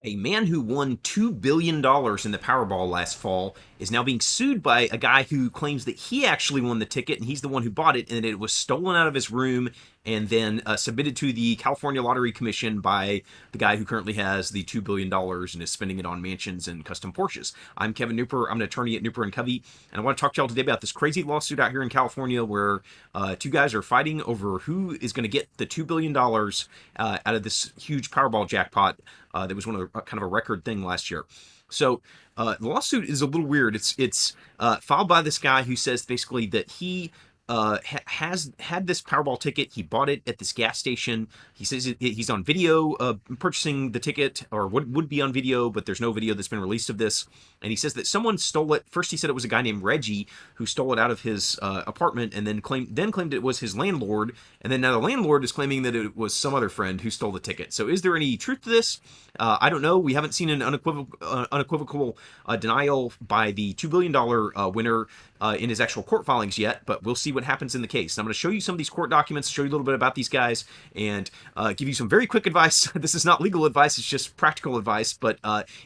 A man who won $2 billion in the Powerball last fall is now being sued by a guy who claims that he actually won the ticket and he's the one who bought it, and it was stolen out of his room and then submitted to the California Lottery Commission by the guy who currently has the $2 billion and is spending it on mansions and custom Porsches. I'm Kevin Nooper. I'm an attorney at Nooper and Covey, and I want to talk to y'all today about this crazy lawsuit out here in California where two guys are fighting over who is going to get the $2 billion out of this huge Powerball jackpot that was one of the, kind of a record thing last year. So the lawsuit is a little weird. It's filed by this guy who says basically that he has had this Powerball ticket. He bought it at this gas station. He says he's on video purchasing the ticket, or would be on video, but there's no video that's been released of this. And he says that someone stole it. First, he said it was a guy named Reggie who stole it out of his apartment, and then claimed it was his landlord. And then now the landlord is claiming that it was some other friend who stole the ticket. So is there any truth to this? I don't know. We haven't seen an unequivocal denial by the $2 billion winner in his actual court filings yet, but we'll see what happens in the case. And I'm going to show you some of these court documents, show you a little bit about these guys, and give you some very quick advice. This is not legal advice, it's just practical advice, but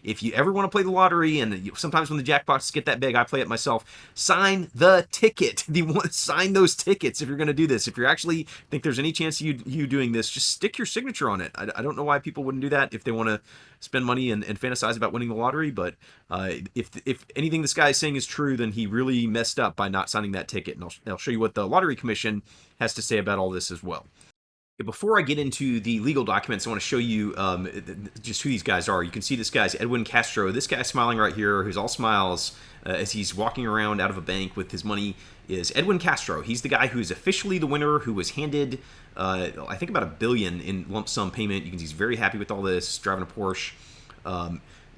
if you ever want to play the lottery, and sometimes when the jackpots get that big, I play it myself, sign the ticket. Sign those tickets if you're going to do this. If you actually think there's any chance of you doing this, just stick your signature on it. I don't know why people wouldn't do that if they want to spend money and fantasize about winning the lottery, but if anything this guy is saying is true, then he really messed up by not signing that ticket, and I'll show you what the Lottery Commission has to say about all this as well. Before I get into the legal documents, I want to show you just who these guys are. You can see this guy's Edwin Castro. This guy smiling right here, who's all smiles as he's walking around out of a bank with his money, is Edwin Castro. He's the guy who is officially the winner, who was handed, I think, about $1 billion in lump sum payment. You can see he's very happy with all this, driving a Porsche.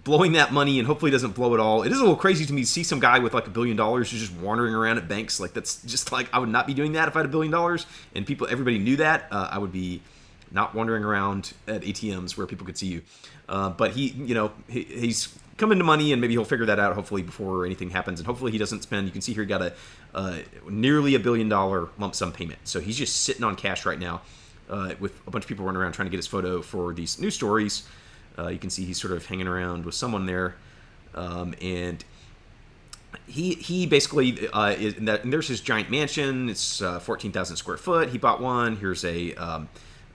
Blowing that money, and hopefully doesn't blow it all. It is a little crazy to me to see some guy with like $1 billion who's just wandering around at banks. Like, that's just like, I would not be doing that if I had $1 billion, and everybody knew that. I would be not wandering around at ATMs where people could see you. But he's come into money, and maybe he'll figure that out hopefully before anything happens, and hopefully he doesn't spend. You can see here he got a nearly $1 billion lump sum payment. So he's just sitting on cash right now with a bunch of people running around trying to get his photo for these news stories. You can see he's sort of hanging around with someone there, and he basically is. And there's his giant mansion. It's 14,000 square foot. He bought one. Here's a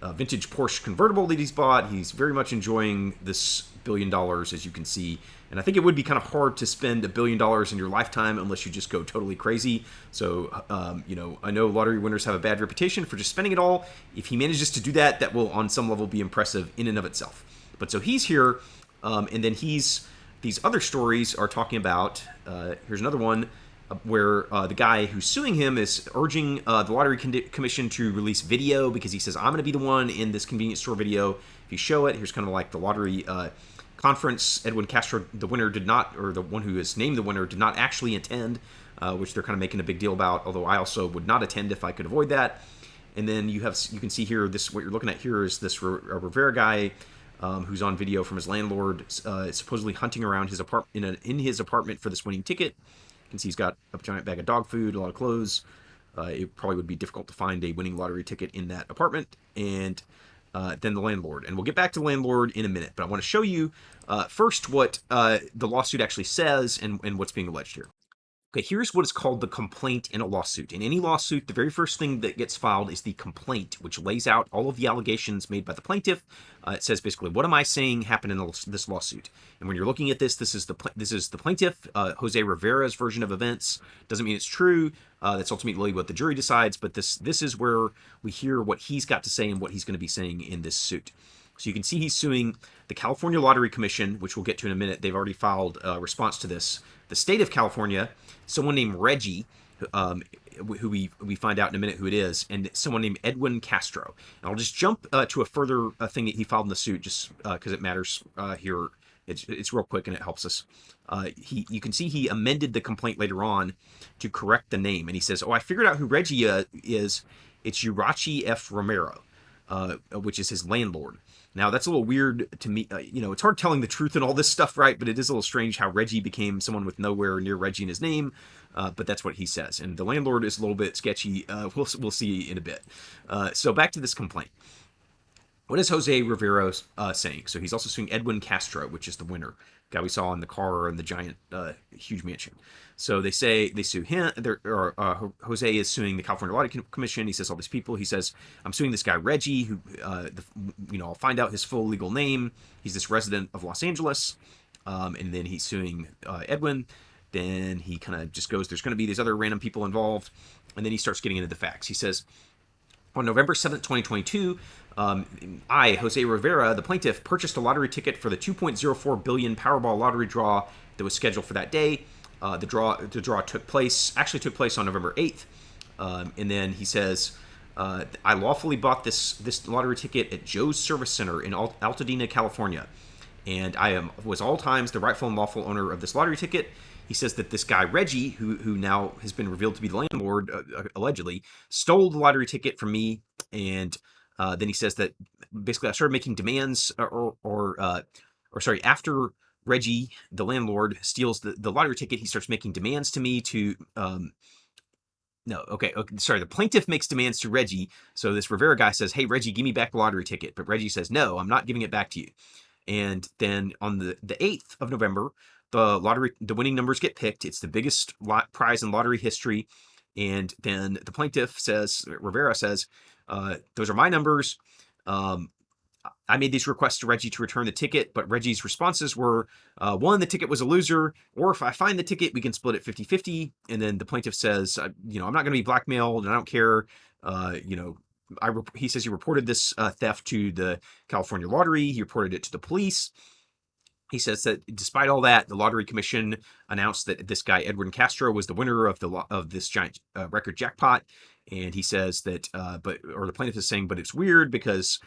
vintage Porsche convertible that he's bought. He's very much enjoying this $1 billion, as you can see. And I think it would be kind of hard to spend $1 billion in your lifetime unless you just go totally crazy. So, I know lottery winners have a bad reputation for just spending it all. If he manages to do that, that will on some level be impressive in and of itself. But so he's here, and then these other stories are talking about, here's another one where the guy who's suing him is urging the Lottery Commission to release video because he says, I'm going to be the one in this convenience store video. If you show it, here's kind of like the lottery conference. Edwin Castro, the winner, did not, or the one who is named the winner, did not actually attend, which they're kind of making a big deal about, although I also would not attend if I could avoid that. And then you can see here, what you're looking at here is this Rivera guy, who's on video from his landlord, supposedly hunting around his in his apartment for this winning ticket. You can see he's got a giant bag of dog food, a lot of clothes. It probably would be difficult to find a winning lottery ticket in that apartment. And then the landlord. And we'll get back to the landlord in a minute. But I want to show you first what the lawsuit actually says and what's being alleged here. Okay, here's what is called the complaint in a lawsuit. In any lawsuit, the very first thing that gets filed is the complaint, which lays out all of the allegations made by the plaintiff. It says basically, what am I saying happened in this lawsuit? And when you're looking at this is the plaintiff, Jose Rivera's version of events. Doesn't mean it's true. That's ultimately what the jury decides. But this is where we hear what he's got to say and what he's going to be saying in this suit. So you can see he's suing the California Lottery Commission, which we'll get to in a minute. They've already filed a response to this. The state of California, someone named Reggie, who we find out in a minute who it is, and someone named Edwin Castro. And I'll just jump to a further thing that he filed in the suit, just because it matters here. It's real quick and it helps us. You can see he amended the complaint later on to correct the name, and he says, "Oh, I figured out who Reggie is. It's Urachi Romero, which is his landlord." Now, that's a little weird to me. It's hard telling the truth and all this stuff, right? But it is a little strange how Reggie became someone with nowhere near Reggie in his name. But that's what he says. And the landlord is a little bit sketchy. We'll see in a bit. So back to this complaint. What is Jose Rivera saying? So he's also suing Edwin Castro, which is the winner, guy we saw in the car in the giant, huge mansion. So they sue him. Jose is suing the California Lottery Commission. He says all these people. He says, I'm suing this guy Reggie, who, I'll find out his full legal name. He's this resident of Los Angeles, and then he's suing Edwin. Then he kind of just goes, there's going to be these other random people involved, and then he starts getting into the facts. He says, on November 7th, 2022, I, Jose Rivera, the plaintiff, purchased a lottery ticket for the 2.04 billion Powerball lottery draw that was scheduled for that day. The draw took place on November 8th. And then he says, I lawfully bought this lottery ticket at Joe's Service Center in Altadena, California. And I was all times the rightful and lawful owner of this lottery ticket. He says that this guy Reggie, who now has been revealed to be the landlord, allegedly stole the lottery ticket from me, and then he says that basically I started making demands, after Reggie, the landlord, steals the lottery ticket, he starts making demands to me to. The plaintiff makes demands to Reggie. So this Rivera guy says, "Hey Reggie, give me back the lottery ticket," but Reggie says, "No, I'm not giving it back to you." And then on the 8th of November, the winning numbers get picked. It's the biggest prize in lottery history. And then the plaintiff says, Rivera says, those are my numbers. I made these requests to Reggie to return the ticket, but Reggie's responses were, one, the ticket was a loser, or if I find the ticket, we can split it 50-50. And then the plaintiff says, I'm not going to be blackmailed, and I don't care. He says he reported this theft to the California Lottery. He reported it to the police. He says that despite all that, the Lottery Commission announced that this guy Edwin Castro was the winner of this giant record jackpot. And he says that, the plaintiff is saying, but it's weird because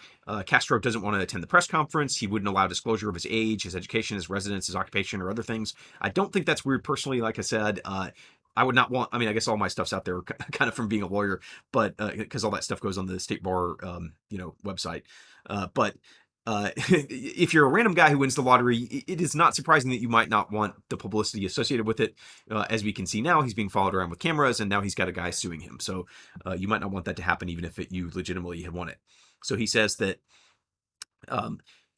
Castro doesn't want to attend the press conference. He wouldn't allow disclosure of his age, his education, his residence, his occupation, or other things. I don't think that's weird personally. Like I said, I would not want. I mean, I guess all my stuff's out there, kind of from being a lawyer, but because all that stuff goes on the state bar, website. But if you're a random guy who wins the lottery, it is not surprising that you might not want the publicity associated with it. As we can see now, he's being followed around with cameras, and now he's got a guy suing him. So you might not want that to happen, even if you legitimately had won it. So he says that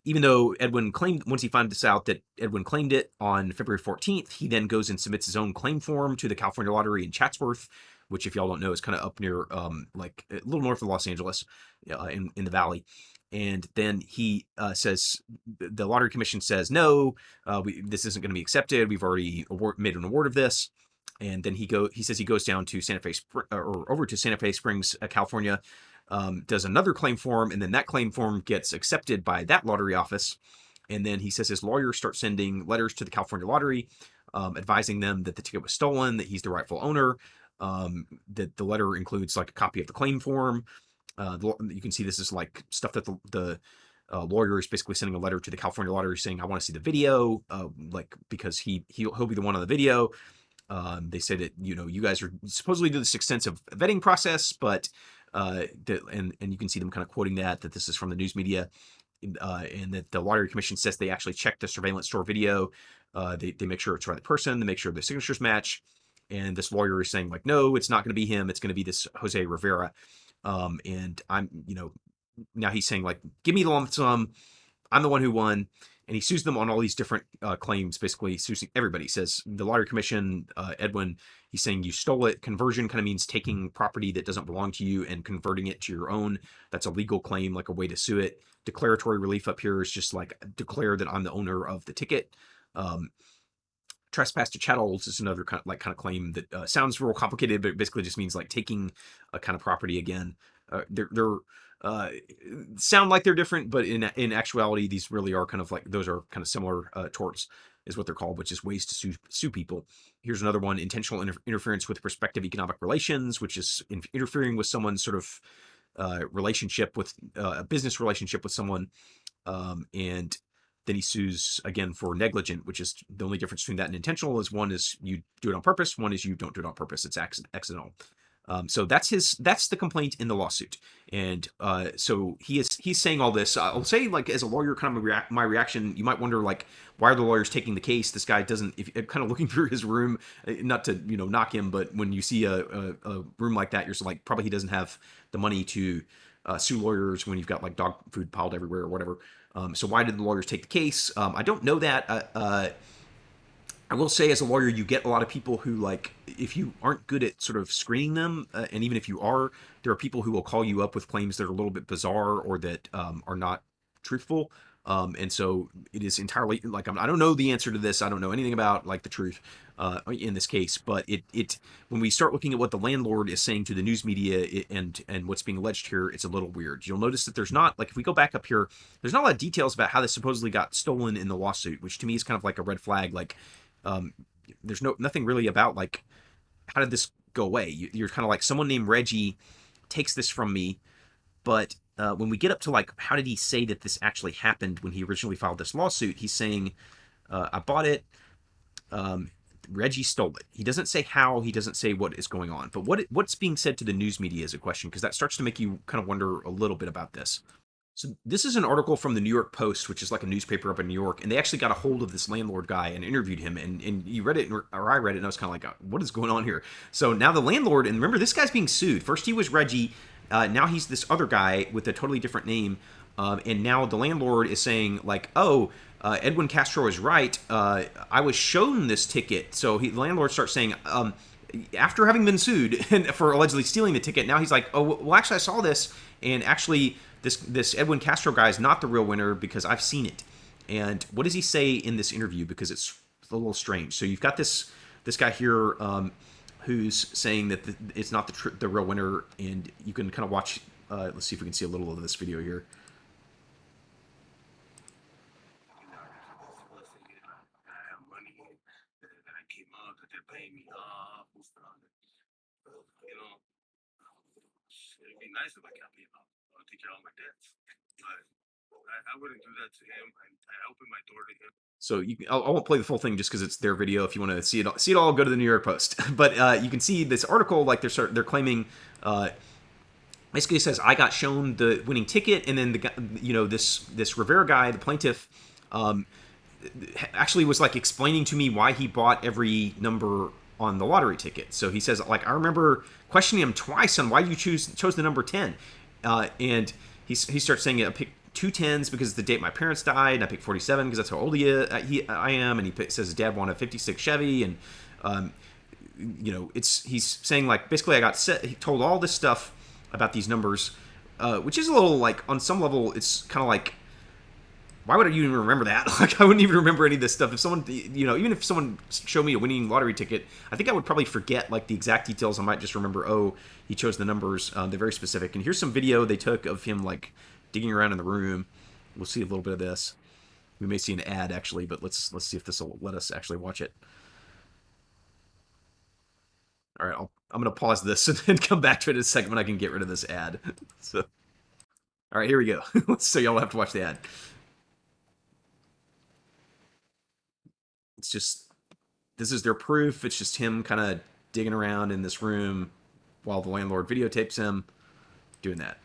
even though Edwin claimed, once he finds out that Edwin claimed it on February 14th, he then goes and submits his own claim form to the California Lottery in Chatsworth, which, if y'all don't know, is kind of up near, like a little north of Los Angeles, in the valley. And then he says, the Lottery Commission says, no, this isn't going to be accepted. We've already made an award of this. And then he says he goes down to over to Santa Fe Springs, California, does another claim form, and then that claim form gets accepted by that lottery office. And then he says his lawyer starts sending letters to the California Lottery, advising them that the ticket was stolen, that he's the rightful owner, that the letter includes like a copy of the claim form. You can see this is like stuff that the lawyer is basically sending a letter to the California Lottery saying, I want to see the video, because he'll be the one on the video. They say that, you guys are supposedly do this extensive vetting process, but and you can see them kind of quoting that this is from the news media, and that the Lottery Commission says they actually checked the surveillance store video. They make sure it's the right person. They make sure the signatures match. And this lawyer is saying like, no, it's not going to be him. It's going to be this Jose Rivera. And I'm, now he's saying like, give me the lump sum. I'm the one who won. And he sues them on all these different claims, basically sues everybody. He says the Lottery Commission, Edwin, he's saying you stole it. Conversion kind of means taking property that doesn't belong to you and converting it to your own. That's a legal claim, like a way to sue it. Declaratory relief up here is just like declare that I'm the owner of the ticket. Trespass to chattels is another kind of claim that sounds real complicated, but it basically just means like taking a kind of property again. They're sound like they're different, but in actuality, these really are kind of like, those are kind of similar. Torts is what they're called, which is ways to sue people. Here's another one: intentional interference with prospective economic relations, which is interfering with someone's sort of relationship with a business relationship with someone, and then he sues again for negligent, which is the only difference between that and intentional is one is you do it on purpose, one is you don't do it on purpose. It's accidental. So that's the complaint in the lawsuit. And so he's saying all this. I'll say, like, as a lawyer, kind of my reaction, you might wonder, like, why are the lawyers taking the case? This guy doesn't, if kind of looking through his room, not to, knock him, but when you see a room like that, you're like, probably he doesn't have the money to sue lawyers when you've got like dog food piled everywhere or whatever. So why did the lawyers take the case? I don't know that. I will say, as a lawyer, you get a lot of people who, like, if you aren't good at sort of screening them, and even if you are, there are people who will call you up with claims that are a little bit bizarre or that are not truthful. And so it is entirely like I don't know the answer to this. I don't know anything about like the truth in this case. But it when we start looking at what the landlord is saying to the news media and what's being alleged here, it's a little weird. You'll notice that there's not, like, if we go back up here, there's not a lot of details about how this supposedly got stolen in the lawsuit, which to me is kind of like a red flag. Like, um, there's nothing really about like how did this go away. You're kind of like, someone named Reggie takes this from me, but when we get up to like how did he say that this actually happened when he originally filed this lawsuit, he's saying I bought it. Um, Reggie stole it. He doesn't say how. He doesn't say what is going on. But what's being said to the news media is a question, because that starts to make you kind of wonder a little bit about this. So this is an article from the New York Post, which is like a newspaper up in New York, and they actually got a hold of this landlord guy and interviewed him. And you read it, or I read it, and I was kind of like, what is going on here? So now the landlord, and remember, this guy's being sued. First he was Reggie, now he's this other guy with a totally different name, and now the landlord is saying like, oh, Edwin Castro is right. I was shown this ticket. So the landlord starts saying, after having been sued and for allegedly stealing the ticket, now he's like, oh, well, actually, I saw this, and actually, this Edwin Castro guy is not the real winner because I've seen it. And what does he say in this interview? Because it's a little strange. So you've got this guy here who's saying that it's not the real winner, and you can kind of watch. Let's see if we can see a little of this video here. Nice if I can be take care of my debts, but I wouldn't do that to him. I opened my door to him. So I won't play the full thing just because it's their video. If you want to see it all, go to the New York Post. But you can see this article, like they're claiming. Basically, it says I got shown the winning ticket, and then the guy, this Rivera guy, the plaintiff, actually was like explaining to me why he bought every number on the lottery ticket. So he says, like, I remember questioning him twice on why you chose the number 10. And he starts saying, I picked 2 10s because it's the date my parents died, and I picked 47 because that's how old I am. And says his dad wanted a 56 Chevy. And, he's saying, like, basically I got he told all this stuff about these numbers, which is a little, like, on some level, it's kind of like, why would you even remember that? Like, I wouldn't even remember any of this stuff. If someone, even if someone showed me a winning lottery ticket, I think I would probably forget, like, the exact details. I might just remember, oh, he chose the numbers. They're very specific. And here's some video they took of him, like, digging around in the room. We'll see a little bit of this. We may see an ad, actually, but let's see if this will let us actually watch it. All right, I'm going to pause this and then come back to it in a second when I can get rid of this ad. So, all right, here we go. So y'all have to watch the ad. It's just, this is their proof. It's just him kind of digging around in this room while the landlord videotapes him doing that.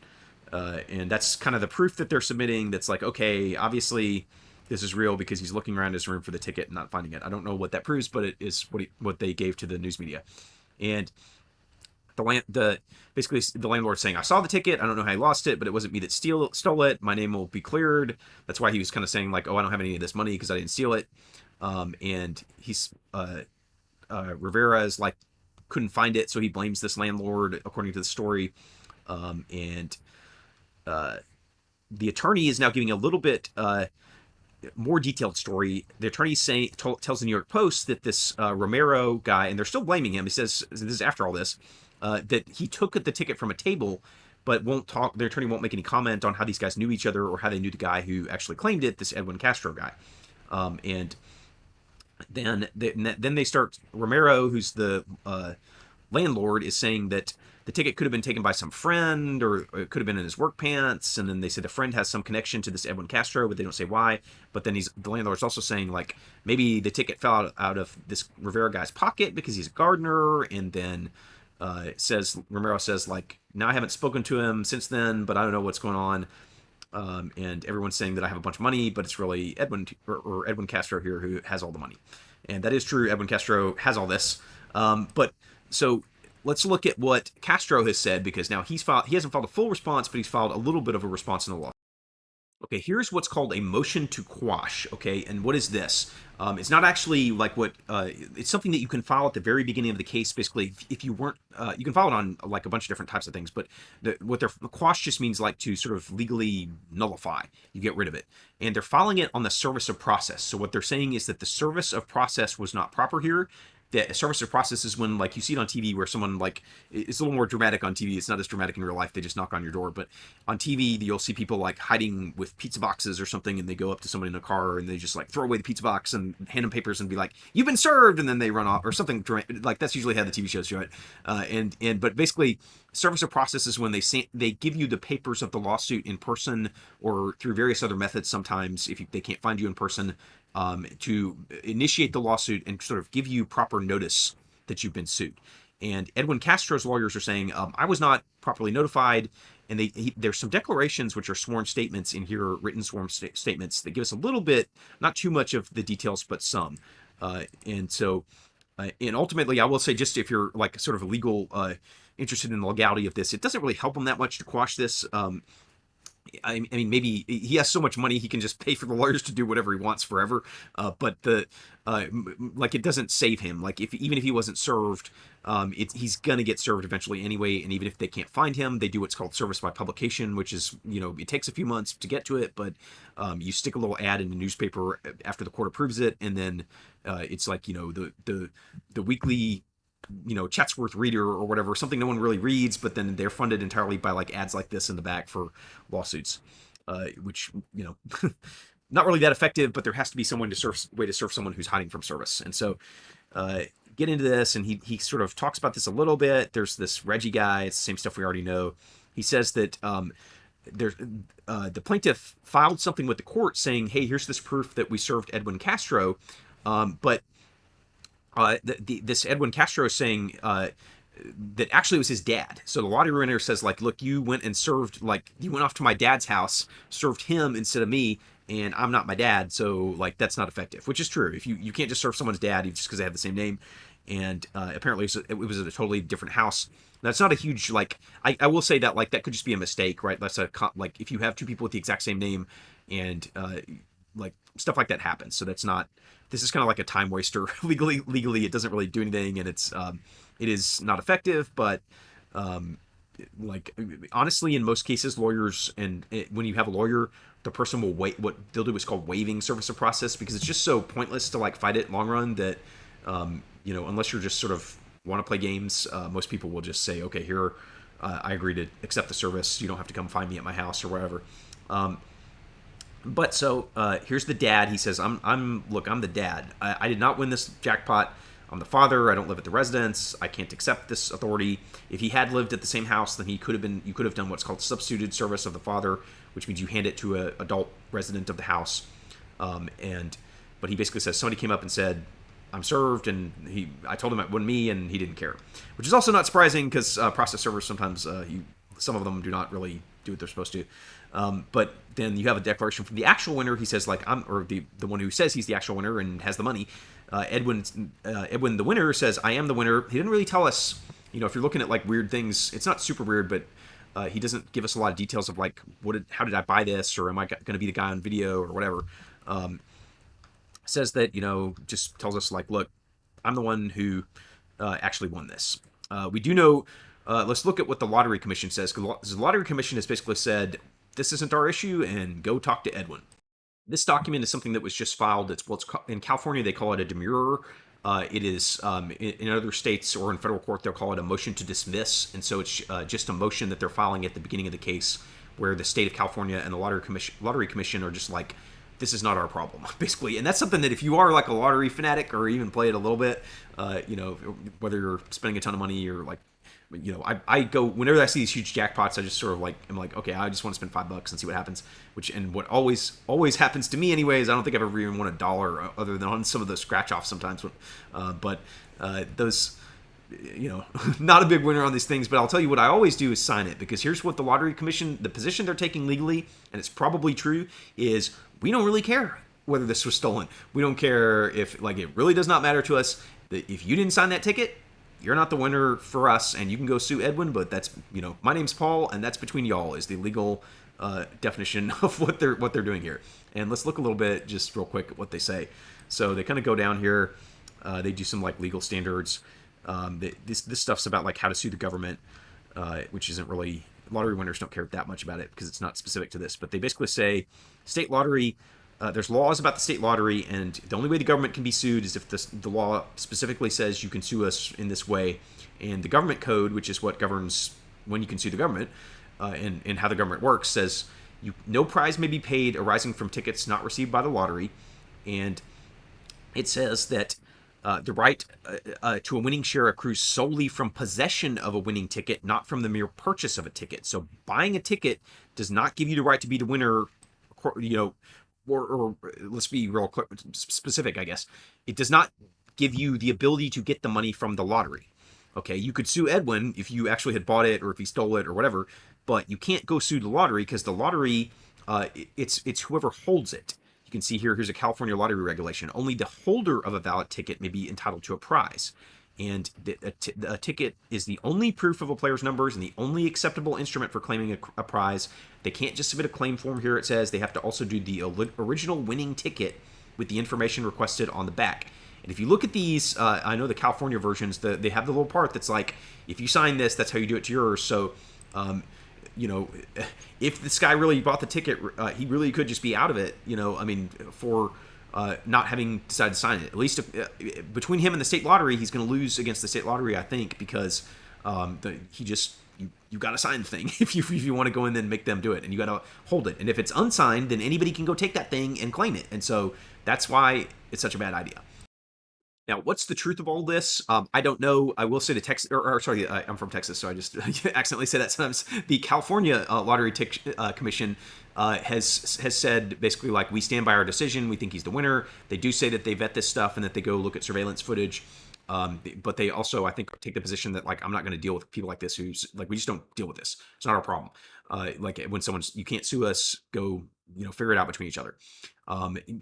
And that's kind of the proof that they're submitting. That's like, okay, obviously this is real because he's looking around his room for the ticket and not finding it. I don't know what that proves, but it is what they gave to the news media. And basically the landlord saying, I saw the ticket. I don't know how he lost it, but it wasn't me that stole it. My name will be cleared. That's why he was kind of saying, like, oh, I don't have any of this money because I didn't steal it. And he's Rivera is like, couldn't find it, so he blames this landlord, according to the story. And the attorney is now giving a little bit more detailed story. The attorney tells the New York Post that this Romero guy, and they're still blaming him. He says, this is after all this, that he took the ticket from a table, but won't talk. The attorney won't make any comment on how these guys knew each other or how they knew the guy who actually claimed it, this Edwin Castro guy. And then they start, Romero, who's the landlord, is saying that the ticket could have been taken by some friend, or it could have been in his work pants. And then they said the friend has some connection to this Edwin Castro, but they don't say why. But then the landlord's also saying, like, maybe the ticket fell out of this Rivera guy's pocket because he's a gardener. And then Romero says, like, now I haven't spoken to him since then, but I don't know what's going on. And everyone's saying that I have a bunch of money, but it's really Edwin Castro here who has all the money. And that is true. Edwin Castro has all this. But so let's look at what Castro has said, because now he hasn't filed a full response, but he's filed a little bit of a response in the law. Okay, here's what's called a motion to quash. Okay, and what is this? It's not actually like what it's something that you can file at the very beginning of the case. Basically, if you weren't, you can file it on like a bunch of different types of things. But what they're quash just means like to sort of legally nullify. You get rid of it, and they're filing it on the service of process. So what they're saying is that the service of process was not proper here. The service of process is when, like, you see it on TV where someone, like, it's a little more dramatic on TV. It's not as dramatic in real life. They just knock on your door. But on TV, you'll see people like hiding with pizza boxes or something, and they go up to somebody in a car and they just like throw away the pizza box and hand them papers and be like, "You've been served," and then they run off or something. Like, that's usually how the TV shows show it. But basically, service of process is when they give you the papers of the lawsuit in person or through various other methods. Sometimes if they can't find you in person, to initiate the lawsuit and sort of give you proper notice that you've been sued. And Edwin Castro's lawyers are saying, I was not properly notified. And there's some declarations, which are sworn statements in here, written sworn statements that give us a little bit, not too much of the details, but some. And ultimately, I will say, just if you're like sort of a legal, interested in the legality of this, it doesn't really help him that much to quash this. I mean, maybe he has so much money he can just pay for the lawyers to do whatever he wants forever. But like, it doesn't save him. Like, even if he wasn't served, he's gonna get served eventually anyway. And even if they can't find him, they do what's called service by publication, which is, it takes a few months to get to it, but you stick a little ad in the newspaper after the court approves it, and then it's like, the weekly, Chatsworth Reader or whatever, something no one really reads, but then they're funded entirely by like ads like this in the back for lawsuits, which, not really that effective, but there has to be someone way to serve someone who's hiding from service. And so get into this, and he sort of talks about this a little bit. There's this Reggie guy. It's the same stuff we already know. He says that the plaintiff filed something with the court saying, hey, here's this proof that we served Edwin Castro, but this Edwin Castro is saying that actually it was his dad. So the lottery winner says, like, look, you went and served, like, you went off to my dad's house, served him instead of me, and I'm not my dad, so, like, that's not effective, which is true. If you can't just serve someone's dad just because they have the same name, and apparently it was at a totally different house. That's not a huge, like, I will say that, like, that could just be a mistake, right? That's like, if you have two people with the exact same name, and like, stuff like that happens. So this is kind of like a time waster. Legally it doesn't really do anything, and it is not effective, but like, honestly, in most cases, lawyers, when you have a lawyer, the person will wait. What they'll do is called waiving service of process, because it's just so pointless to like fight it long run that unless you're just sort of want to play games, most people will just say, okay, here, I agree to accept the service. You don't have to come find me at my house or wherever. But so here's the dad. He says, I'm the dad. I did not win this jackpot. I'm the father. I don't live at the residence. I can't accept this authority. If he had lived at the same house, then you could have done what's called substituted service of the father, which means you hand it to an adult resident of the house. But he basically says somebody came up and said, I'm served, and I told him it wasn't me, and he didn't care. Which is also not surprising, because process servers sometimes, some of them do not really do what they're supposed to. But then you have a declaration from the actual winner. He says, like, the one who says he's the actual winner and has the money. Edwin, the winner, says, I am the winner. He didn't really tell us, if you're looking at like weird things, it's not super weird, but he doesn't give us a lot of details of like, how did I buy this, or am I going to be the guy on video or whatever. Says that, just tells us like, look, I'm the one who actually won this. We do know, let's look at what the Lottery Commission says, because the Lottery Commission has basically said, this isn't our issue, and go talk to Edwin. This document is something that was just filed. In California, they call it a demurrer. It is, in other states or in federal court, they'll call it a motion to dismiss. And so it's just a motion that they're filing at the beginning of the case, where the state of California and the Lottery Commission are just like, this is not our problem, basically. And that's something that if you are like a lottery fanatic, or even play it a little bit, whether you're spending a ton of money or like, I go, whenever I see these huge jackpots, I just sort of like, I'm like, okay, I just want to spend $5 and see what happens. What always happens to me anyways, I don't think I've ever even won $1 other than on some of those scratch offs sometimes. But those, not a big winner on these things, but I'll tell you what I always do is sign it, because here's what the Lottery Commission, the position they're taking legally, and it's probably true, is we don't really care whether this was stolen. We don't care if, like, it really does not matter to us that if you didn't sign that ticket, you're not the winner for us, and you can go sue Edwin, but that's, my name's Paul, and that's between y'all is the legal definition of what they're doing here. And let's look a little bit, just real quick, at what they say. So they kind of go down here. They do some like legal standards. This stuff's about like how to sue the government, which isn't really, lottery winners don't care that much about it because it's not specific to this. But they basically say state lottery. There's laws about the state lottery, and the only way the government can be sued is if the law specifically says you can sue us in this way. And the government code, which is what governs when you can sue the government, and how the government works, says no prize may be paid arising from tickets not received by the lottery. And it says that the right to a winning share accrues solely from possession of a winning ticket, not from the mere purchase of a ticket. So buying a ticket does not give you the right to be the winner, or let's be real specific, I guess. It does not give you the ability to get the money from the lottery. Okay, you could sue Edwin if you actually had bought it or if he stole it or whatever, but you can't go sue the lottery because the lottery, it's whoever holds it. You can see here's a California lottery regulation. Only the holder of a valid ticket may be entitled to a prize. And a ticket is the only proof of a player's numbers and the only acceptable instrument for claiming a prize. They can't just submit a claim form here, it says. They have to also do the original winning ticket with the information requested on the back. And if you look at these, I know the California versions, they have the little part that's like, if you sign this, that's how you do it to yours. So, if this guy really bought the ticket, he really could just be out of it, for not having decided to sign it. At least between him and the state lottery, he's going to lose against the state lottery, I think, because you got to sign the thing if you want to go in and make them do it, and you got to hold it. And if it's unsigned, then anybody can go take that thing and claim it. And so that's why it's such a bad idea. Now, what's the truth of all this? I don't know. I will say the Texas, or sorry, I'm from Texas, so I just accidentally say that sometimes. The California Lottery Commission has said basically like, we stand by our decision. We think he's the winner. They do say that they vet this stuff and that they go look at surveillance footage. But they also, I think, take the position that like, I'm not going to deal with people like this who's like, we just don't deal with this. It's not our problem. Like when you can't sue us, go figure it out between each other.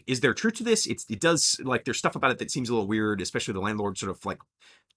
Is there truth to this? It does, like, there's stuff about it that seems a little weird, especially the landlord sort of like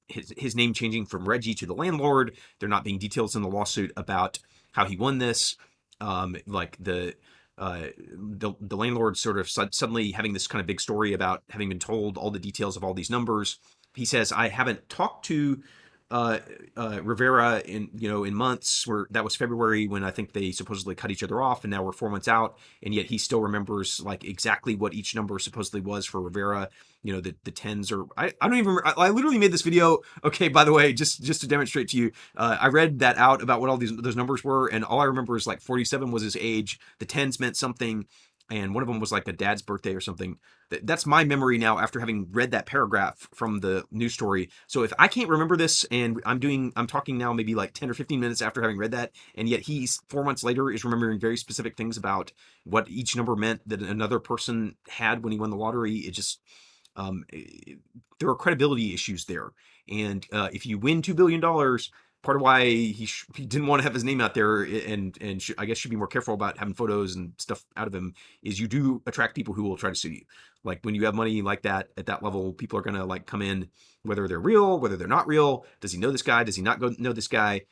his name changing from Reggie to the landlord. There not being details in the lawsuit about how he won this. Like the landlord sort of suddenly having this kind of big story about having been told all the details of all these numbers. He says, I haven't talked to Rivera in months. Where that was February when I think they supposedly cut each other off, and now we're 4 months out, and yet he still remembers like exactly what each number supposedly was for Rivera. The tens, or I don't even remember. I literally made this video. Okay, by the way, just to demonstrate to you, I read that out about what all those numbers were, and all I remember is like 47 was his age. The tens meant something, and one of them was like a dad's birthday or something. That's my memory now after having read that paragraph from the news story. So if I can't remember this, and I'm talking now maybe like 10 or 15 minutes after having read that, and yet he's 4 months later is remembering very specific things about what each number meant that another person had when he won the lottery. It just, there are credibility issues there. And if you win $2 billion, part of why he didn't want to have his name out there, and I guess should be more careful about having photos and stuff out of him, is you do attract people who will try to sue you. Like when you have money like that at that level, people are going to like come in, whether they're real, whether they're not real. Does he know this guy? Does he not know this guy?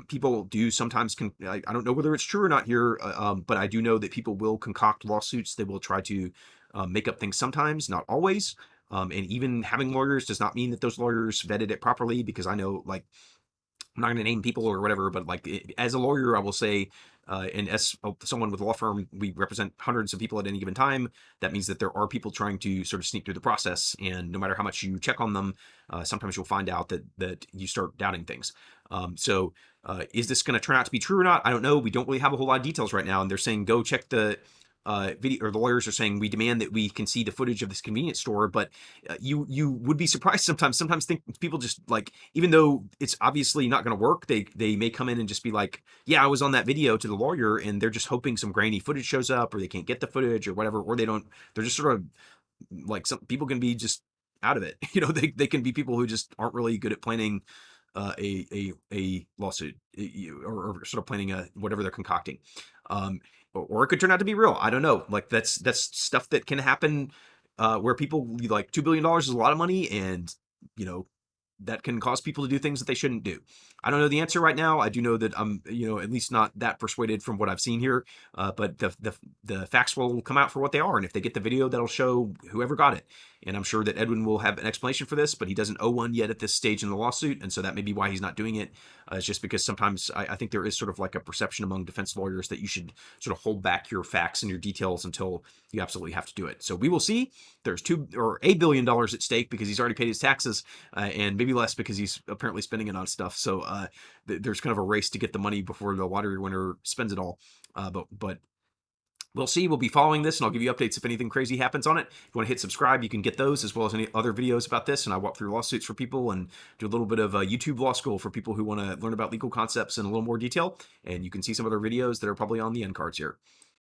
People do sometimes, I don't know whether it's true or not here, but I do know that people will concoct lawsuits. They will try to make up things sometimes, not always. And even having lawyers does not mean that those lawyers vetted it properly, because I know, like, I'm not going to name people or whatever, but like as a lawyer, I will say, and as someone with a law firm, we represent hundreds of people at any given time. That means that there are people trying to sort of sneak through the process, and no matter how much you check on them, sometimes you'll find out that you start doubting things. So is this going to turn out to be true or not? I don't know. We don't really have a whole lot of details right now, and they're saying go check the video, or the lawyers are saying we demand that we can see the footage of this convenience store. But you would be surprised sometimes think people just like, even though it's obviously not going to work, they may come in and just be like, yeah, I was on that video, to the lawyer, and they're just hoping some grainy footage shows up, or they can't get the footage or whatever, or they're just sort of like, some people can be just out of it. They can be people who just aren't really good at planning a lawsuit, or sort of planning whatever they're concocting. Or it could turn out to be real. I don't know. Like that's stuff that can happen, where people like $2 billion is a lot of money, and that can cause people to do things that they shouldn't do. I don't know the answer right now. I do know that I'm, at least not that persuaded from what I've seen here. But the facts will come out for what they are, and if they get the video, that'll show whoever got it. And I'm sure that Edwin will have an explanation for this, but he doesn't owe one yet at this stage in the lawsuit, and so that may be why he's not doing it. It's just because sometimes I think there is sort of like a perception among defense lawyers that you should sort of hold back your facts and your details until you absolutely have to do it. So we will see. There's $8 billion at stake because he's already paid his taxes, and maybe less because he's apparently spending it on stuff. So there's kind of a race to get the money before the lottery winner spends it all. But we'll see. We'll be following this, and I'll give you updates if anything crazy happens on it. If you want to hit subscribe, you can get those as well as any other videos about this. And I walk through lawsuits for people and do a little bit of YouTube law school for people who want to learn about legal concepts in a little more detail. And you can see some other videos that are probably on the end cards here.